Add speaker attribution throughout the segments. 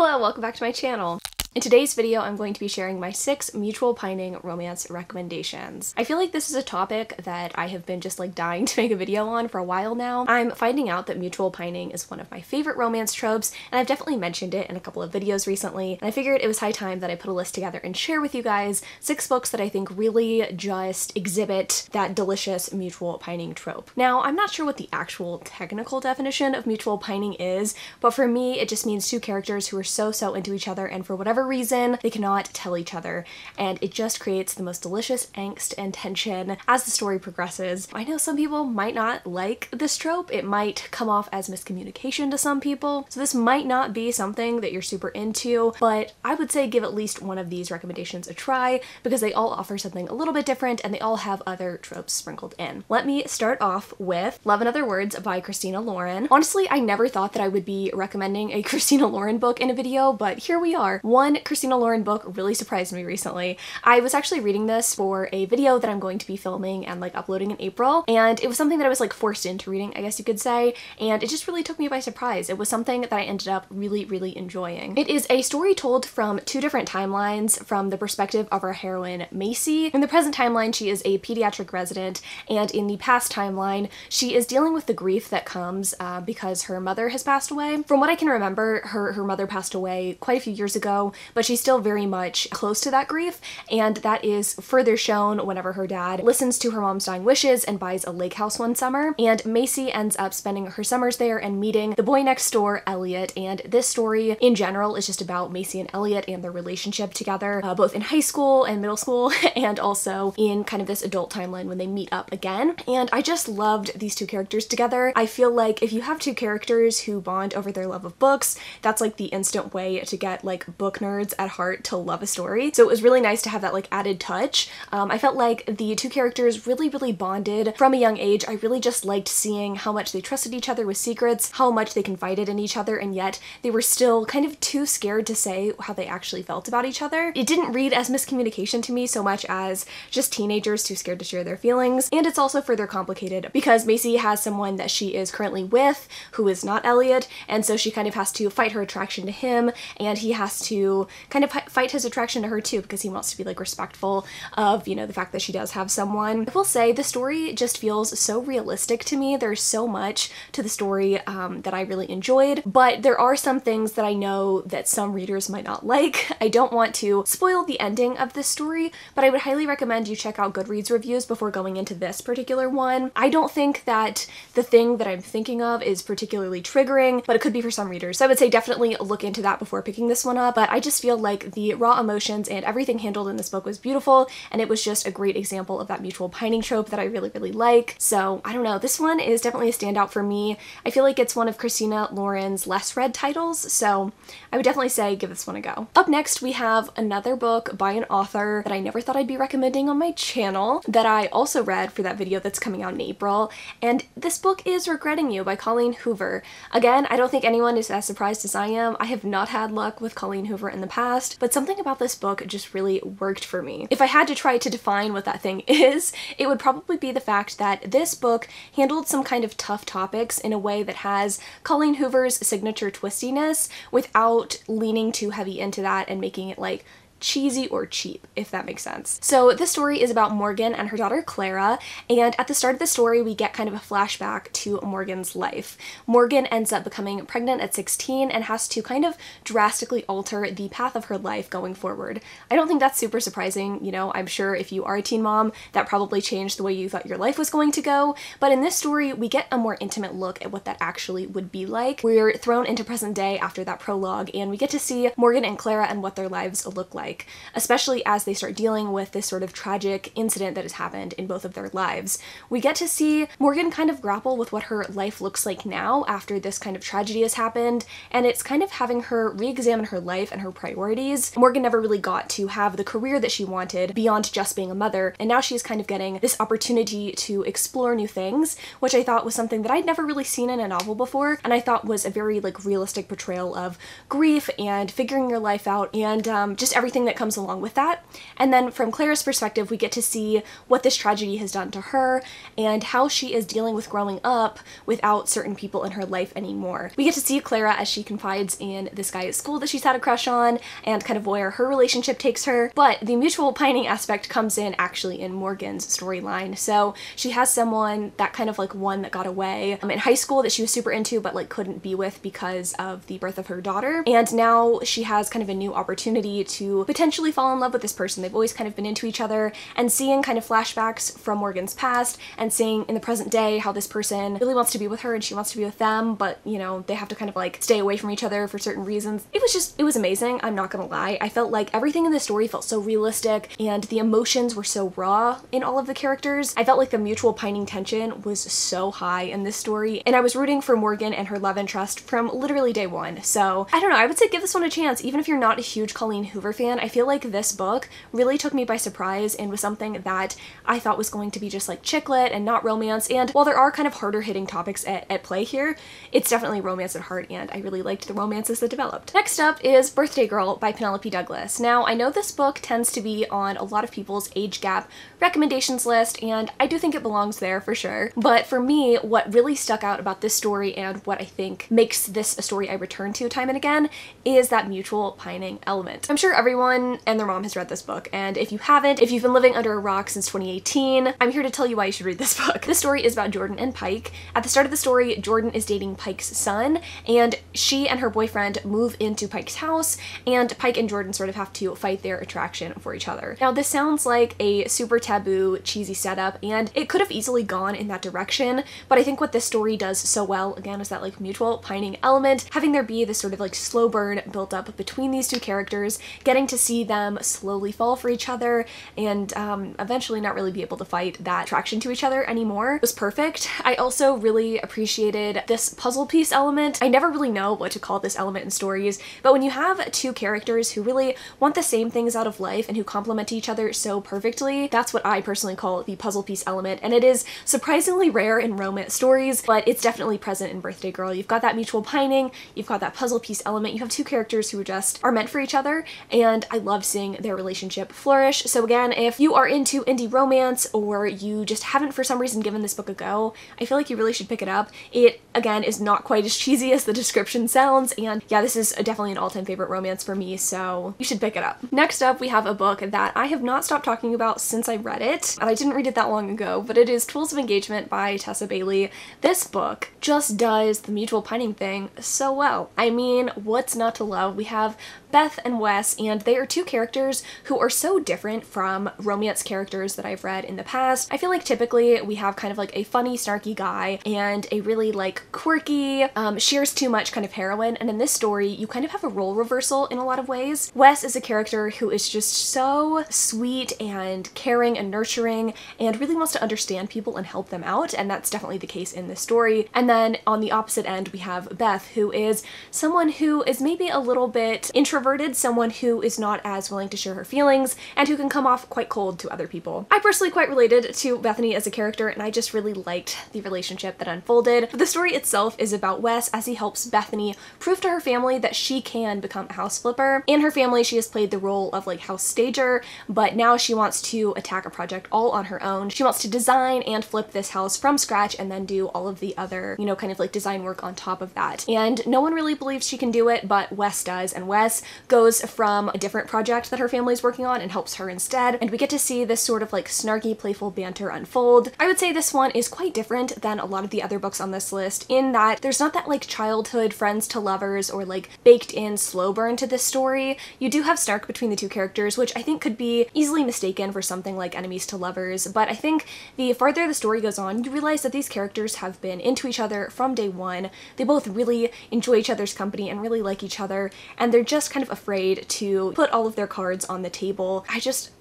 Speaker 1: Hello, welcome back to my channel. In today's video, I'm going to be sharing my 6 mutual pining romance recommendations. I feel like this is a topic that I have been just like dying to make a video on for a while now. I'm finding out that mutual pining is one of my favorite romance tropes, and I've definitely mentioned it in a couple of videos recently, and I figured it was high time that I put a list together and share with you guys 6 books that I think really just exhibit that delicious mutual pining trope. Now, I'm not sure what the actual technical definition of mutual pining is, but for me, it just means 2 characters who are so into each other, and for whatever reason, they cannot tell each other, and it just creates the most delicious angst and tension as the story progresses. I know some people might not like this trope. It might come off as miscommunication to some people, so this might not be something that you're super into, but I would say give at least one of these recommendations a try because they all offer something a little bit different and they all have other tropes sprinkled in. Let me start off with Love in Other Words by Christina Lauren. Honestly, I never thought that I would be recommending a Christina Lauren book in a video, but here we are. One Christina Lauren book really surprised me recently. I was actually reading this for a video that I'm going to be filming and like uploading in April, and it was something that I was like forced into reading, I guess you could say, and it just really took me by surprise. It was something that I ended up really enjoying. It is a story told from 2 different timelines from the perspective of our heroine Macy. In the present timeline, she is a pediatric resident, and in the past timeline, she is dealing with the grief that comes because her mother has passed away. From what I can remember, her mother passed away quite a few years ago, but she's still very much close to that grief, and that is further shown whenever her dad listens to her mom's dying wishes and buys a lake house one summer, and Macy ends up spending her summers there and meeting the boy next door, Elliot, and this story in general is just about Macy and Elliot and their relationship together, both in high school and middle school and also in kind of this adult timeline when they meet up again, and I just loved these 2 characters together. I feel like if you have 2 characters who bond over their love of books, that's like the instant way to get like book nerds at heart to love a story. So it was really nice to have that like added touch. I felt like the 2 characters really bonded from a young age. I really just liked seeing how much they trusted each other with secrets, how much they confided in each other, and yet they were still kind of too scared to say how they actually felt about each other. It didn't read as miscommunication to me so much as just teenagers too scared to share their feelings, and it's also further complicated because Macy has someone that she is currently with who is not Elliot, and so she kind of has to fight her attraction to him, and he has to kind of fight his attraction to her too because he wants to be like respectful of, you know, the fact that she does have someone. I will say the story just feels so realistic to me. There's so much to the story that I really enjoyed, but there are some things that I know that some readers might not like. I don't want to spoil the ending of this story, but I would highly recommend you check out Goodreads reviews before going into this particular one. I don't think that the thing that I'm thinking of is particularly triggering, but it could be for some readers. So I would say definitely look into that before picking this one up, but I just feel like the raw emotions and everything handled in this book was beautiful, and it was just a great example of that mutual pining trope that I really like. So I don't know, this one is definitely a standout for me. I feel like it's one of Christina Lauren's less read titles, so I would definitely say give this one a go. Up next, we have another book by an author that I never thought I'd be recommending on my channel that I also read for that video that's coming out in April, and this book is Regretting You by Colleen Hoover. Again, I don't think anyone is as surprised as I am. I have not had luck with Colleen Hoover in the past, but something about this book just really worked for me. If I had to try to define what that thing is, it would probably be the fact that this book handled some kind of tough topics in a way that has Colleen Hoover's signature twistiness without leaning too heavy into that and making it like cheesy or cheap, if that makes sense. So this story is about Morgan and her daughter Clara, and at the start of the story we get kind of a flashback to Morgan's life. Morgan ends up becoming pregnant at 16 and has to kind of drastically alter the path of her life going forward. I don't think that's super surprising, you know, I'm sure if you are a teen mom that probably changed the way you thought your life was going to go, but in this story we get a more intimate look at what that actually would be like. We're thrown into present day after that prologue, and we get to see Morgan and Clara and what their lives look like, especially as they start dealing with this sort of tragic incident that has happened in both of their lives. We get to see Morgan kind of grapple with what her life looks like now after this kind of tragedy has happened, and it's kind of having her re-examine her life and her priorities. Morgan never really got to have the career that she wanted beyond just being a mother, and now she's kind of getting this opportunity to explore new things, which I thought was something that I'd never really seen in a novel before, and I thought was a very like realistic portrayal of grief and figuring your life out and just everything everything that comes along with that. And then from Clara's perspective, we get to see what this tragedy has done to her and how she is dealing with growing up without certain people in her life anymore. We get to see Clara as she confides in this guy at school that she's had a crush on and kind of where her relationship takes her. But the mutual pining aspect comes in actually in Morgan's storyline. So she has someone that kind of like one that got away in high school that she was super into but like couldn't be with because of the birth of her daughter. And now she has kind of a new opportunity to potentially fall in love with this person. They've always kind of been into each other, and seeing kind of flashbacks from Morgan's past and seeing in the present day how this person really wants to be with her and she wants to be with them, but you know, they have to kind of like stay away from each other for certain reasons. It was amazing, I'm not gonna lie. I felt like everything in the story felt so realistic and the emotions were so raw in all of the characters. I felt like the mutual pining tension was so high in this story, and I was rooting for Morgan and her love interest from literally day one. So I don't know, I would say give this one a chance. Even if you're not a huge Colleen Hoover fan, I feel like this book really took me by surprise and was something that I thought was going to be just like chick lit and not romance. And while there are kind of harder hitting topics at play here, it's definitely romance at heart, and I really liked the romances that developed. Next up is Birthday Girl by Penelope Douglas. Now, I know this book tends to be on a lot of people's age gap recommendations list, and I do think it belongs there for sure. But for me, what really stuck out about this story and what I think makes this a story I return to time and again is that mutual pining element. I'm sure everyone and their mom has read this book, and if you haven't, if you've been living under a rock since 2018, I'm here to tell you why you should read this book. This story is about Jordan and Pike. At the start of the story, Jordan is dating Pike's son, and she and her boyfriend move into Pike's house, and Pike and Jordan sort of have to fight their attraction for each other. Now, this sounds like a super taboo, cheesy setup, and it could have easily gone in that direction, but I think what this story does so well, again, is that like mutual pining element, having there be this sort of like slow burn built up between these two characters, getting to see them slowly fall for each other and eventually not really be able to fight that attraction to each other anymore was perfect. I also really appreciated this puzzle piece element. I never really know what to call this element in stories, but when you have two characters who really want the same things out of life and who complement each other so perfectly, that's what I personally call the puzzle piece element, and it is surprisingly rare in romance stories, but it's definitely present in Birthday Girl. You've got that mutual pining, you've got that puzzle piece element, you have two characters who just are meant for each other, and I love seeing their relationship flourish. So again, if you are into indie romance or you just haven't for some reason given this book a go, I feel like you really should pick it up. It, again, is not quite as cheesy as the description sounds, and yeah, this is definitely an all-time favorite romance for me, so you should pick it up. Next up, we have a book that I have not stopped talking about since I read it, and I didn't read it that long ago, but it is Tools of Engagement by Tessa Bailey. This book just does the mutual pining thing so well. I mean, what's not to love? We have Beth and Wes, and they are two characters who are so different from romance characters that I've read in the past. I feel like typically we have kind of like a funny, snarky guy and a really like quirky, shares too much kind of heroine, and in this story you kind of have a role reversal in a lot of ways. Wes is a character who is just so sweet and caring and nurturing and really wants to understand people and help them out, and that's definitely the case in this story. And then on the opposite end we have Beth, who is someone who is maybe a little bit introverted, someone who is not as willing to share her feelings and who can come off quite cold to other people. I personally quite related to Bethany as a character, and I just really liked the relationship that unfolded. But the story itself is about Wes as he helps Bethany prove to her family that she can become a house flipper. In her family, she has played the role of like house stager, but now she wants to attack a project all on her own. She wants to design and flip this house from scratch and then do all of the other, you know, kind of like design work on top of that. And no one really believes she can do it, but Wes does, and Wes goes from a different project that her family's working on and helps her instead, and we get to see this sort of like snarky, playful banter unfold. I would say this one is quite different than a lot of the other books on this list in that there's not that like childhood friends to lovers or like baked in slow burn to this story. You do have snark between the two characters, which I think could be easily mistaken for something like enemies to lovers, but I think the farther the story goes on, you realize that these characters have been into each other from day one. They both really enjoy each other's company and really like each other, and they're just kind of afraid to put all of their cards on the table.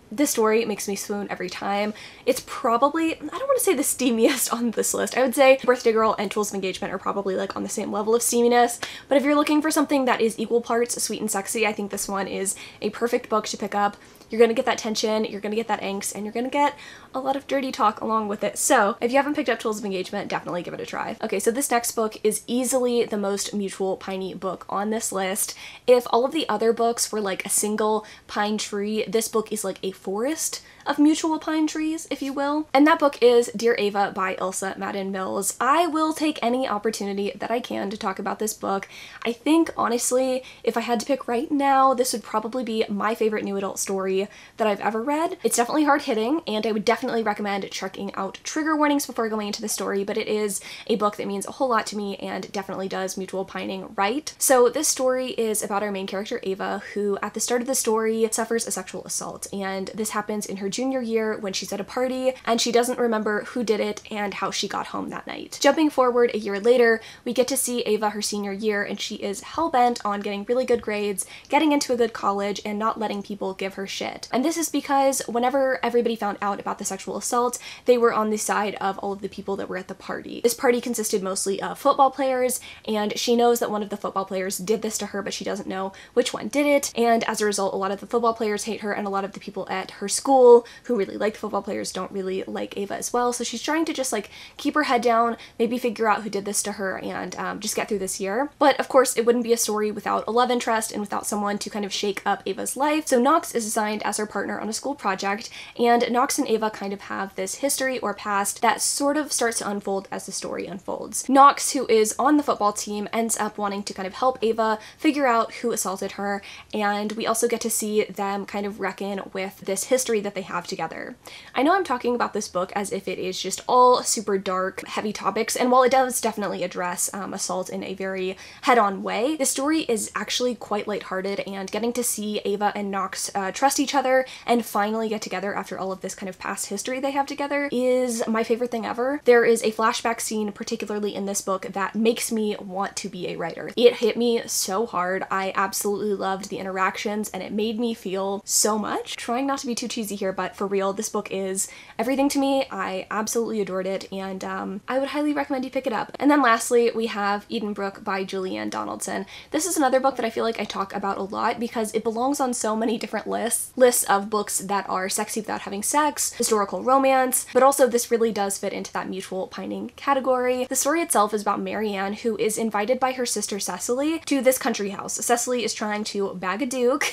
Speaker 1: This story makes me swoon every time. It's probably, I don't want to say the steamiest on this list. I would say Birthday Girl and Tools of Engagement are probably like on the same level of steaminess, but if you're looking for something that is equal parts sweet and sexy, I think this one is a perfect book to pick up. You're gonna get that tension, you're gonna get that angst, and you're gonna get a lot of dirty talk along with it. So if you haven't picked up Tools of Engagement, definitely give it a try. Okay, so this next book is easily the most mutual piney book on this list. If all of the other books were like a single pine tree, this book is like a forest of mutual pine trees, if you will. And that book is Dear Ava by Elsa Madden Mills. I will take any opportunity that I can to talk about this book. I think, honestly, if I had to pick right now, this would probably be my favorite new adult story that I've ever read. It's definitely hard-hitting, and I would definitely recommend checking out trigger warnings before going into the story, but it is a book that means a whole lot to me and definitely does mutual pining right. So this story is about our main character, Ava, who at the start of the story suffers a sexual assault, and this happens in her junior year when she's at a party and she doesn't remember who did it and how she got home that night. Jumping forward a year later, we get to see Ava her senior year, and she is hell-bent on getting really good grades, getting into a good college, and not letting people give her shit. And this is because whenever everybody found out about the sexual assault, they were on the side of all of the people that were at the party. This party consisted mostly of football players, and she knows that one of the football players did this to her, but she doesn't know which one did it. And as a result, a lot of the football players hate her, and a lot of the people at her school who really like the football players don't really like Ava as well. So she's trying to just like keep her head down, maybe figure out who did this to her, and just get through this year. But of course, it wouldn't be a story without a love interest and without someone to kind of shake up Ava's life. So Knox is assigned as her partner on a school project, and Knox and Ava kind of have this history or past that sort of starts to unfold as the story unfolds. Knox, who is on the football team, ends up wanting to kind of help Ava figure out who assaulted her, and we also get to see them kind of reckon with this history that they have together. I know I'm talking about this book as if it is just all super dark, heavy topics, and while it does definitely address assault in a very head-on way, the story is actually quite lighthearted, and getting to see Ava and Knox trust each other and finally get together after all of this kind of past history they have together is my favorite thing ever. There is a flashback scene, particularly in this book, that makes me want to be a writer. It hit me so hard. I absolutely loved the interactions, and it made me feel so much. Trying not to be too cheesy here, but for real, this book is everything to me. I absolutely adored it, and I would highly recommend you pick it up. And then lastly, we have Edenbrooke by Julianne Donaldson. This is another book that I feel like I talk about a lot because it belongs on so many different lists of books that are sexy without having sex, historical romance, but also this really does fit into that mutual pining category. The story itself is about Marianne, who is invited by her sister Cecily to this country house. Cecily is trying to bag a duke,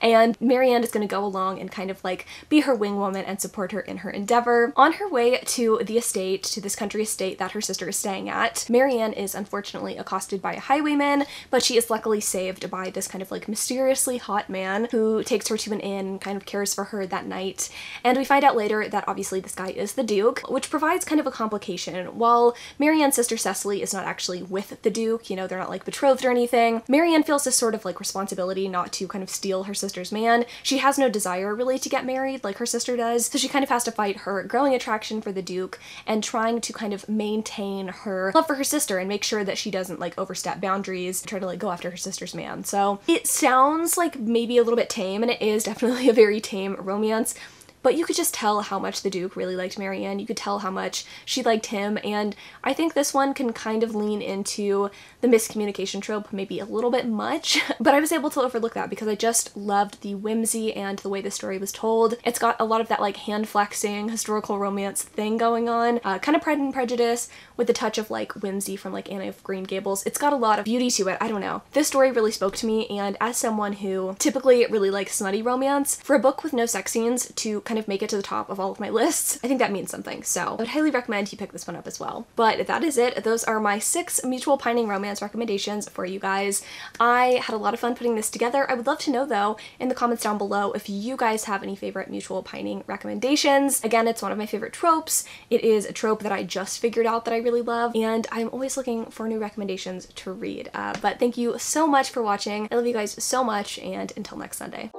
Speaker 1: and Marianne is going to go along and kind of like be her wing woman and support her in her endeavor. On her way to the estate, to this country estate that her sister is staying at, Marianne is unfortunately accosted by a highwayman, but she is luckily saved by this kind of like mysteriously hot man who takes her to an inn, kind of cares for her that night. And we find out later that obviously this guy is the Duke, which provides kind of a complication. While Marianne's sister Cecily is not actually with the Duke, you know, they're not like betrothed or anything, Marianne feels this sort of like responsibility not to kind of steal her sister's man. She has no desire really to get married like her sister does, so she kind of has to fight her growing attraction for the Duke and trying to kind of maintain her love for her sister and make sure that she doesn't like overstep boundaries and try to like go after her sister's man. So it sounds like maybe a little bit tame, and it is definitely a very tame romance, but you could just tell how much the Duke really liked Marianne. You could tell how much she liked him, and I think this one can kind of lean into the miscommunication trope maybe a little bit much, but I was able to overlook that because I just loved the whimsy and the way the story was told. It's got a lot of that like hand-flexing historical romance thing going on, kind of Pride and Prejudice with a touch of like whimsy from like Anne of Green Gables. It's got a lot of beauty to it. I don't know. This story really spoke to me, and as someone who typically really likes smutty romance, for a book with no sex scenes to kind of make it to the top of all of my lists, I think that means something. So I would highly recommend you pick this one up as well. But that is it. Those are my 6 mutual pining romance recommendations for you guys. I had a lot of fun putting this together. I would love to know though in the comments down below if you guys have any favorite mutual pining recommendations. Again, it's one of my favorite tropes. It is a trope that I just figured out that I really love, and I'm always looking for new recommendations to read. But thank you so much for watching. I love you guys so much, and until next Sunday.